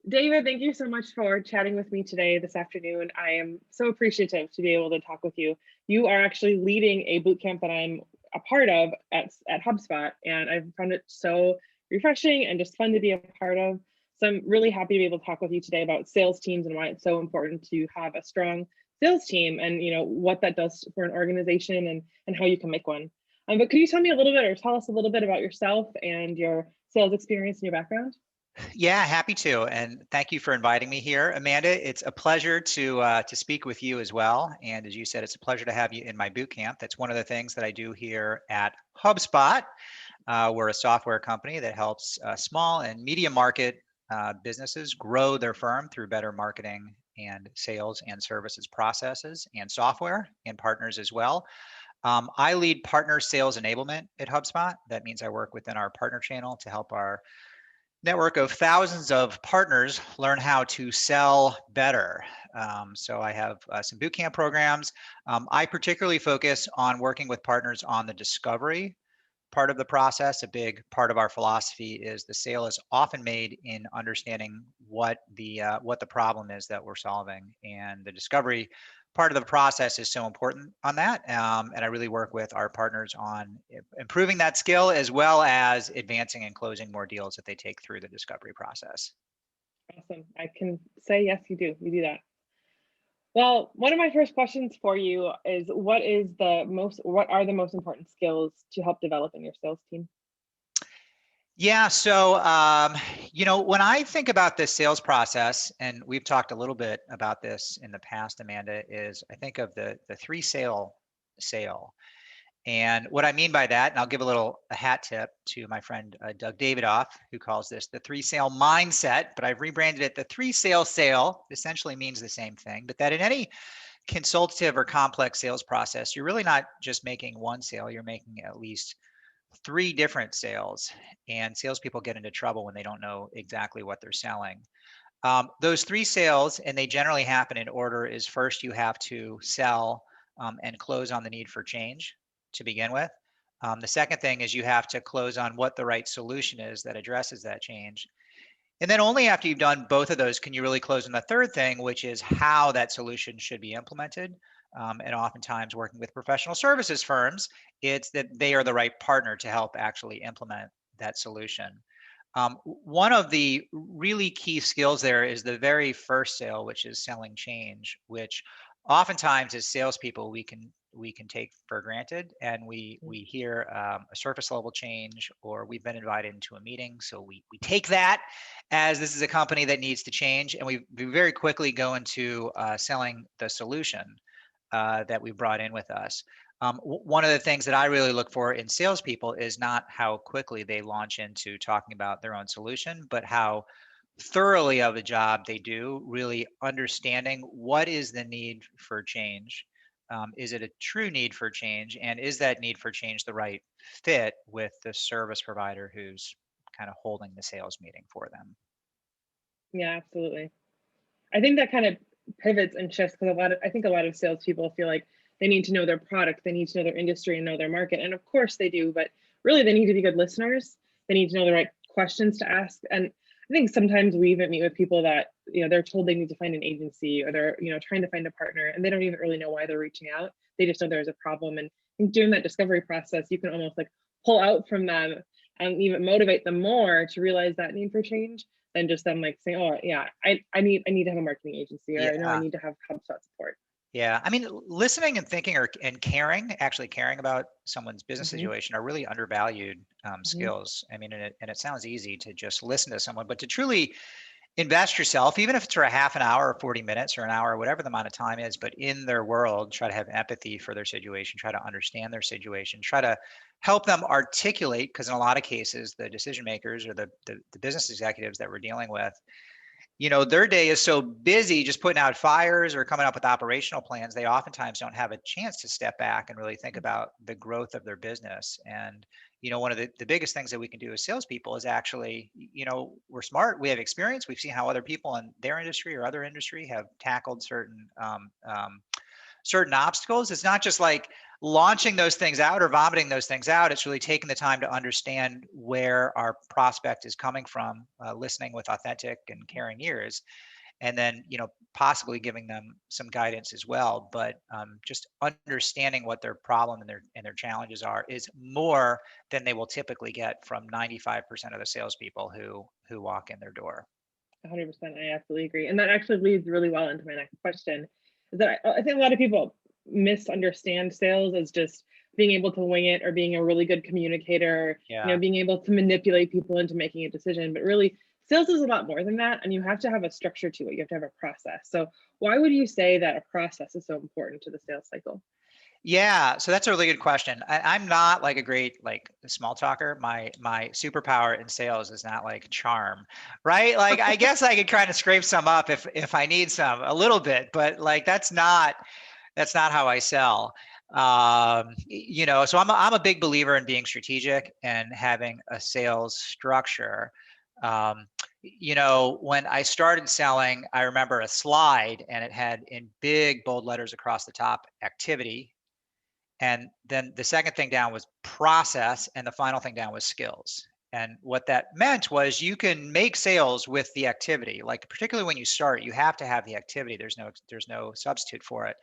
David, thank you so much for chatting with me today, this afternoon. I am so appreciative to be able to talk with you. You are actually leading a boot camp that I'm a part of at HubSpot, and I've found it so refreshing and just fun to be a part of. So I'm really happy to be able to talk with you today about sales teams and why it's so important to have a strong sales team, and what that does for an organization, and how you can make one. But could you tell me a little bit, or tell us a little bit about yourself and your sales experience and your background? Yeah, happy to, and thank you for inviting me here, Amanda. It's a pleasure to speak with you as well. And as you said, it's a pleasure to have you in my boot camp. That's one of the things that I do here at HubSpot. We're a software company that helps small and medium market businesses grow their firm through better marketing and sales and services processes and software and partners as well. I lead partner sales enablement at HubSpot. That means I work within our partner channel to help our network of thousands of partners learn how to sell better. So I have some bootcamp programs. I particularly focus on working with partners on the discovery part of the process. A big part of our philosophy is the sale is often made in understanding what the problem is that we're solving, and the discovery part of the process is so important on that. And I really work with our partners on improving that skill as well as advancing and closing more deals that they take through the discovery process. Awesome. I can say yes, you do. You do that. Well, one of my first questions for you is what are the most important skills to help develop in your sales team? Yeah, so when I think about this sales process, and we've talked a little bit about this in the past, Amanda, is I think of the three sale. And what I mean by that, and I'll give a hat tip to my friend Doug Davidoff, who calls this the three sale mindset, but I've rebranded it the three sale. Essentially means the same thing, but that in any consultative or complex sales process, you're really not just making one sale, you're making at least three different sales. And salespeople get into trouble when they don't know exactly what they're selling. Those three sales, and they generally happen in order, is first you have to sell and close on the need for change to begin with. The second thing is you have to close on what the right solution is that addresses that change. And then only after you've done both of those can you really close on the third thing, which is how that solution should be implemented. And oftentimes working with professional services firms, it's that they are the right partner to help actually implement that solution. One of the really key skills there is the very first sale, which is selling change, which oftentimes as salespeople we can take for granted, and we hear a surface level change, or we've been invited into a meeting, so we take that as this is a company that needs to change, and we very quickly go into selling the solution that we brought in with us. One of the things that I really look for in salespeople is not how quickly they launch into talking about their own solution, but how thoroughly of a job they do, really understanding what is the need for change. Is it a true need for change? And is that need for change the right fit with the service provider who's kind of holding the sales meeting for them? Yeah, absolutely. I think that kind of pivots and shifts because I think a lot of salespeople feel like they need to know their product, they need to know their industry and know their market. And of course they do, but really they need to be good listeners. They need to know the right questions to ask. And I think sometimes we even meet with people that, they're told they need to find an agency, or they're, trying to find a partner, and they don't even really know why they're reaching out. They just know there's a problem. And I think during that discovery process, you can almost like pull out from them and even motivate them more to realize that need for change than just them like saying, "Oh yeah, I need to have a marketing agency," or "I know I Yeah. need to have HubSpot support." Yeah, I mean, listening and thinking and caring, actually caring about someone's business Hmm. situation are really undervalued Hmm. skills. I mean, and it sounds easy to just listen to someone, but to truly invest yourself, even if it's for a half an hour or 40 minutes or an hour, whatever the amount of time is, but in their world, try to have empathy for their situation, try to understand their situation, try to help them articulate, because in a lot of cases, the decision makers or the business executives that we're dealing with, their day is so busy just putting out fires or coming up with operational plans, they oftentimes don't have a chance to step back and really think about the growth of their business. And one of the biggest things that we can do as salespeople is actually, we're smart, we have experience, we've seen how other people in their industry or other industry have tackled certain obstacles. It's not just like launching those things out or vomiting those things out. It's really taking the time to understand where our prospect is coming from, listening with authentic and caring ears, and then possibly giving them some guidance as well. But just understanding what their problem and their challenges are is more than they will typically get from 95% of the salespeople who walk in their door. 100%. I absolutely agree. And that actually leads really well into my next question. Is that I think a lot of people misunderstand sales as just being able to wing it or being a really good communicator, Yeah. being able to manipulate people into making a decision. But really, sales is a lot more than that. And you have to have a structure to it. You have to have a process. So why would you say that a process is so important to the sales cycle? Yeah, so that's a really good question. I'm not like a great like small talker. My superpower in sales is not like charm, right? Like I guess I could kind of scrape some up if I need some a little bit, but like that's not how I sell. So I'm a big believer in being strategic and having a sales structure. When I started selling, I remember a slide and it had in big bold letters across the top activity. And then the second thing down was process, and the final thing down was skills. And what that meant was you can make sales with the activity. Like particularly when you start, you have to have the activity. There's no substitute for it.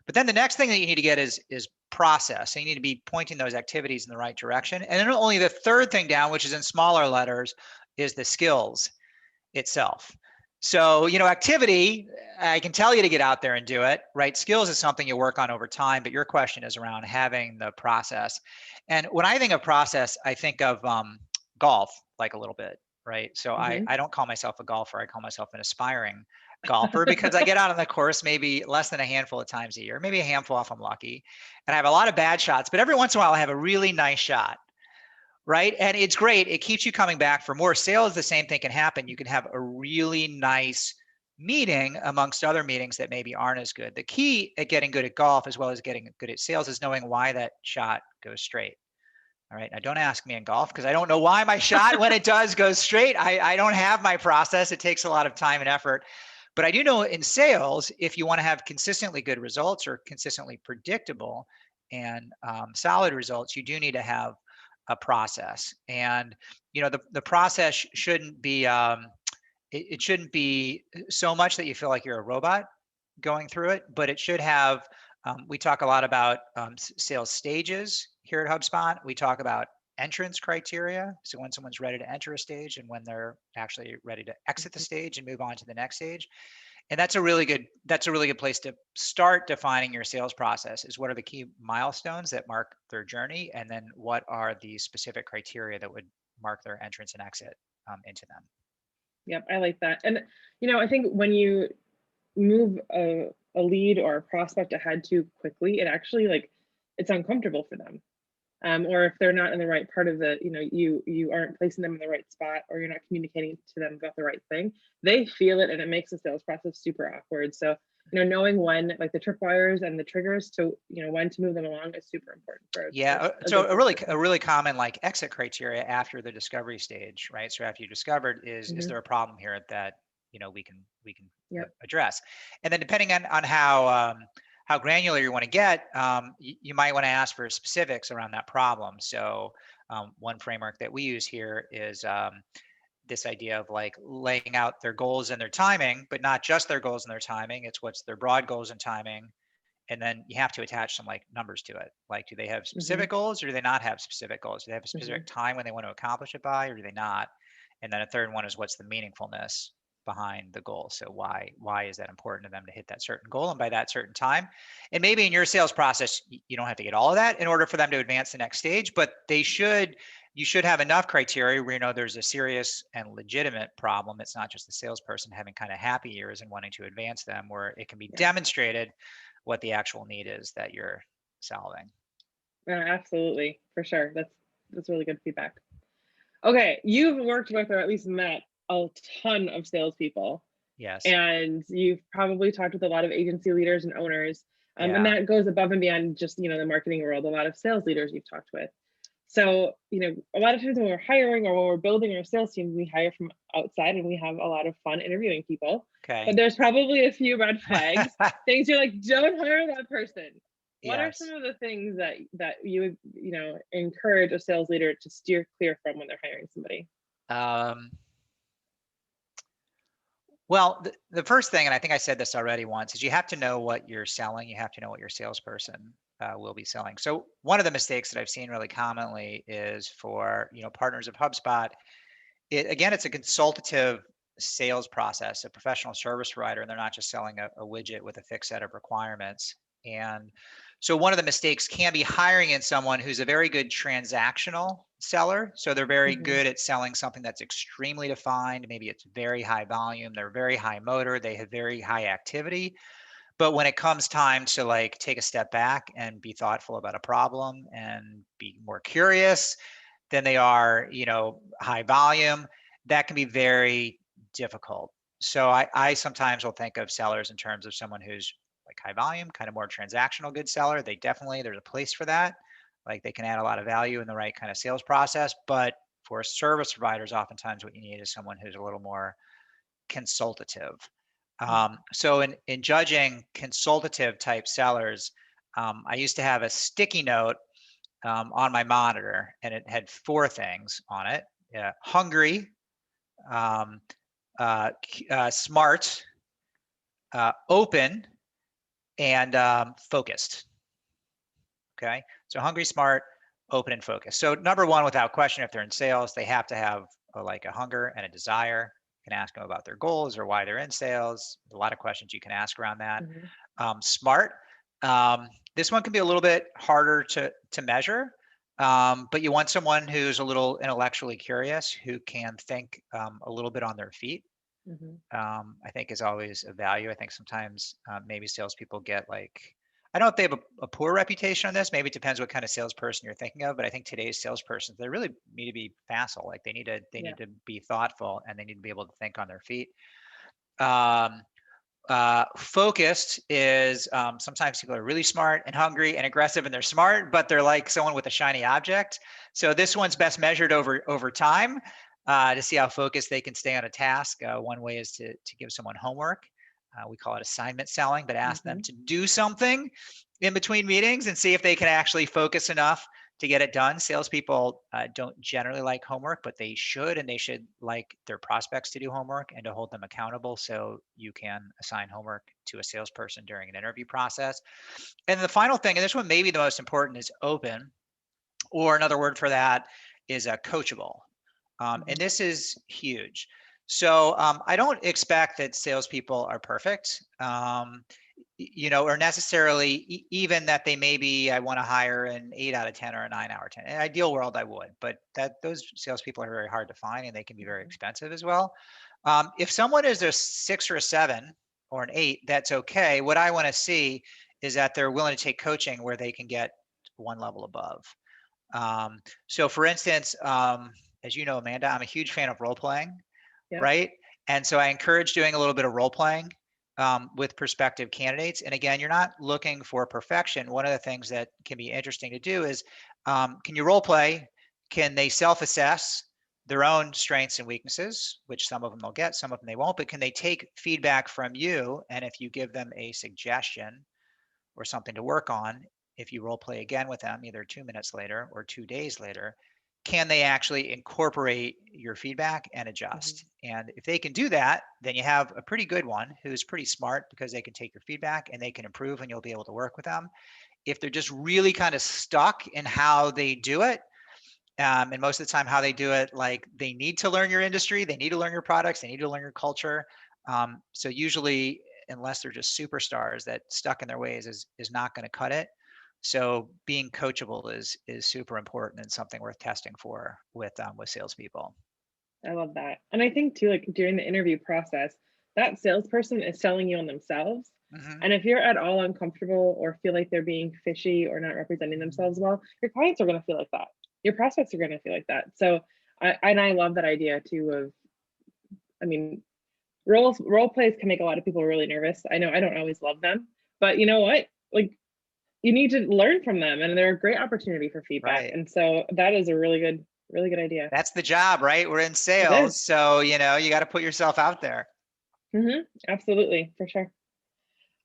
But then the next thing that you need to get is process. So you need to be pointing those activities in the right direction. And then only the third thing down, which is in smaller letters, is the skills itself. So, activity, I can tell you to get out there and do it, right? Skills is something you work on over time, but your question is around having the process. And when I think of process, I think of golf, like a little bit, right? So Mm-hmm. I don't call myself a golfer. I call myself an aspiring golfer because I get out on the course maybe less than a handful of times a year, maybe a handful if I'm lucky. And I have a lot of bad shots, but every once in a while I have a really nice shot. Right. And it's great. It keeps you coming back for more. Sales, the same thing can happen. You can have a really nice meeting amongst other meetings that maybe aren't as good. The key at getting good at golf as well as getting good at sales is knowing why that shot goes straight. All right. Now, don't ask me in golf because I don't know why my shot, when it does, goes straight. I don't have my process. It takes a lot of time and effort. But I do know in sales, if you want to have consistently good results or consistently predictable and solid results, you do need to have a process. And the process shouldn't be it shouldn't be so much that you feel like you're a robot going through it, but it should have. We talk a lot about sales stages here at HubSpot. We talk about entrance criteria. So when someone's ready to enter a stage and when they're actually ready to exit the stage and move on to the next stage. And that's a really good place to start defining your sales process is what are the key milestones that mark their journey, and then what are the specific criteria that would mark their entrance and exit into them. Yep, I like that. And I think when you move a lead or a prospect ahead too quickly, it actually it's uncomfortable for them. Or if they're not in the right part of the, you aren't placing them in the right spot, or you're not communicating to them about the right thing, they feel it and it makes the sales process super awkward. So, knowing when, like the tripwires and the triggers to, when to move them along is super important for Yeah. So a really common like exit criteria after the discovery stage, right? So after you discovered is there a problem here that, we can Yep. address? And then depending on how granular you want to get, you might want to ask for specifics around that problem. So one framework that we use here is this idea of like laying out their goals and their timing, but not just their goals and their timing. It's what's their broad goals and timing. And then you have to attach some like numbers to it. Like, do they have specific goals or do they not have specific goals? Do they have a specific time when they want to accomplish it by, or do they not? And then a third one is what's the meaningfulness behind the goal. So why is that important to them to hit that certain goal and by that certain time? And maybe in your sales process, you don't have to get all of that in order for them to advance the next stage, but you should have enough criteria where there's a serious and legitimate problem. It's not just the salesperson having kind of happy ears and wanting to advance them, where it can be demonstrated what the actual need is that you're solving. Absolutely, for sure. That's really good feedback. Okay, you've worked with or at least met a ton of salespeople. Yes. And you've probably talked with a lot of agency leaders and owners. And that goes above and beyond just, the marketing world, a lot of sales leaders you've talked with. So, a lot of times when we're hiring or when we're building our sales team, we hire from outside and we have a lot of fun interviewing people. Okay. But there's probably a few red flags, things you're like, don't hire that person. What are some Yes. of the things that you would, encourage a sales leader to steer clear from when they're hiring somebody? Um, well, the first thing, and I think I said this already once, is you have to know what you're selling. You have to know what your salesperson will be selling. So one of the mistakes that I've seen really commonly is for partners of HubSpot. Again, it's a consultative sales process, a professional service provider, and they're not just selling a widget with a fixed set of requirements. And so one of the mistakes can be hiring in someone who's a very good transactional seller. So they're very Hmm. good at selling something that's extremely defined. Maybe it's very high volume, they're very high motor, they have very high activity. But when it comes time to like take a step back and be thoughtful about a problem and be more curious than they are, high volume, that can be very difficult. So I sometimes will think of sellers in terms of someone who's like high volume, kind of more transactional good seller. There's a place for that. Like they can add a lot of value in the right kind of sales process. But for service providers, oftentimes what you need is someone who's a little more consultative. So in judging consultative type sellers, I used to have a sticky note on my monitor, and it had four things on it: hungry, um, smart, open, and focused. Okay, so hungry, smart, open, and focused. So number one, without question, if they're in sales, they have to have like a hunger and a desire. You can ask them about their goals or why they're in sales. A lot of questions you can ask around that. Hmm. Smart. This one can be a little bit harder to measure, but you want someone who's a little intellectually curious, who can think a little bit on their feet. Hmm. I think is always a value. I think sometimes maybe salespeople get like, I don't know if they have a poor reputation on this. Maybe it depends what kind of salesperson you're thinking of, but I think today's salespersons, they really need to be facile. Like they Yeah. need to be thoughtful, and they need to be able to think on their feet. Um, Focused is sometimes people are really smart and hungry and aggressive, and they're smart, but they're like someone with a shiny object. So this one's best measured over time to see how focused they can stay on a task. One way is to give someone homework. We call it assignment selling, but ask them Hmm. to do something in between meetings and see if they can actually focus enough to get it done. Salespeople don't generally like homework, but they should, and they should like their prospects to do homework and to hold them accountable. So you can assign homework to a salesperson during an interview process. And the final thing, and this one may be the most important, is open, or another word for that is coachable. And Hmm. this is huge. So I don't expect that salespeople are perfect. Or necessarily even that they maybe I want to hire an 8 out of 10 or a 9 out of 10. In an ideal world, I would, but that those salespeople are very hard to find, and they can be very expensive as well. If someone is a 6 or a 7 or an 8, that's okay. What I want to see is that they're willing to take coaching where they can get one level above. So for instance, as you know, Amanda, I'm a huge fan of role playing, Yeah. right? And so I encourage doing a little bit of role playing with prospective candidates. And again, you're not looking for perfection. One of the things that can be interesting to do is, can you role play? Can they self-assess their own strengths and weaknesses, which some of them they'll get, some of them they won't, but can they take feedback from you? And if you give them a suggestion or something to work on, if you role play again with them, either 2 minutes later or 2 days later, can they actually incorporate your feedback and Hmm. adjust? And if they can do that, then you have a pretty good one who's pretty smart because they can take your feedback and they can improve, and you'll be able to work with them. If they're just really kind of stuck in how they do it, and most of the time how they do it, like they need to learn your industry, they need to learn your products, they need to learn your culture. So usually, unless they're just superstars, that stuck in their ways is not going to cut it. So being coachable is super important and something worth testing for with salespeople. I love that. And I think too, like during the interview process, that salesperson is selling you on themselves. Hmm. And if you're at all uncomfortable or feel like they're being fishy or not representing themselves well, your clients are going to feel like that. Your prospects are going to feel like that. So, I love that idea too of, I mean, role plays can make a lot of people really nervous. I know I don't always love them, but you know what? Like you need to learn from them, and they're a great opportunity for feedback. Right. And so that is a really good idea. That's the job, right? We're in It is. sales, so you got to put yourself out there. Absolutely, for sure.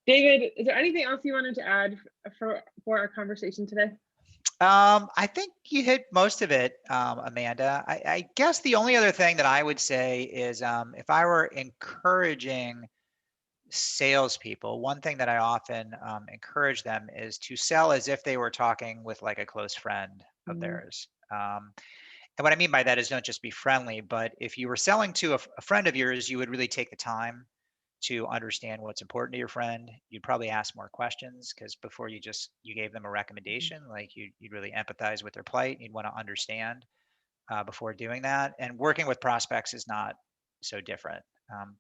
David, is there anything else you wanted to add for our conversation today? I think you hit most of it, Amanda. I guess the only other thing that I would say is if I were encouraging salespeople, one thing that I often encourage them is to sell as if they were talking with like a close friend of Mm-hmm. theirs. And what I mean by that is don't just be friendly, but if you were selling to a friend of yours, you would really take the time to understand what's important to your friend. You'd probably ask more questions because before you gave them a recommendation, like you'd really empathize with their plight. You'd want to understand before doing that. And working with prospects is not so different.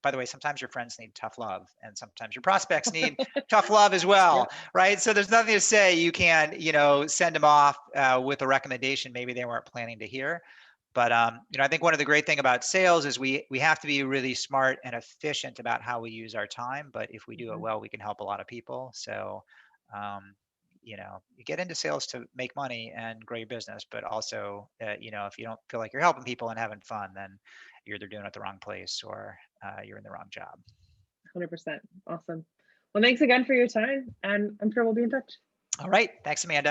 By the way, sometimes your friends need tough love, and sometimes your prospects need tough love as Yeah, well, right? So there's nothing to say you can't, send them off with a recommendation maybe they weren't planning to hear. But I think one of the great thing about sales is we have to be really smart and efficient about how we use our time. But if we do it mhm, well, we can help a lot of people. So um, you get into sales to make money and grow your business, but also, if you don't feel like you're helping people and having fun, then you're either doing it at the wrong place or you're in the wrong job. 100%. Awesome. Well, thanks again for your time, and I'm sure we'll be in touch. All right. Thanks, Amanda.